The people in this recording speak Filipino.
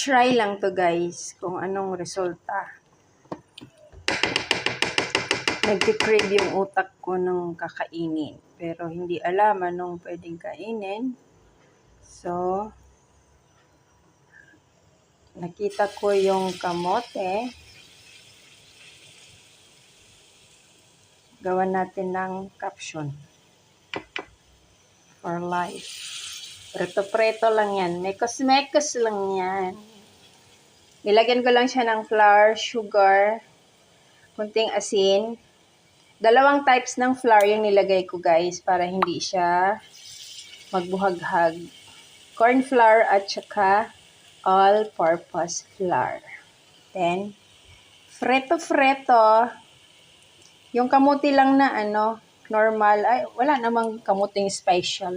Try lang to guys kung anong resulta. Nagki-crave yung utak ko nung kakainin. Pero hindi alam anong pwedeng kainin. So, nakita ko yung kamote. Gawan natin ng caption. For life. Preto-preto lang yan. Mekos-mekos lang yan. Nilagyan ko lang siya ng flour, sugar, kunting asin. 2 types ng flour yung nilagay ko guys para hindi siya magbuhaghag. Corn flour at saka all-purpose flour. Then, freto-freto. Yung kamuti lang na normal. Ay, wala namang kamuting special.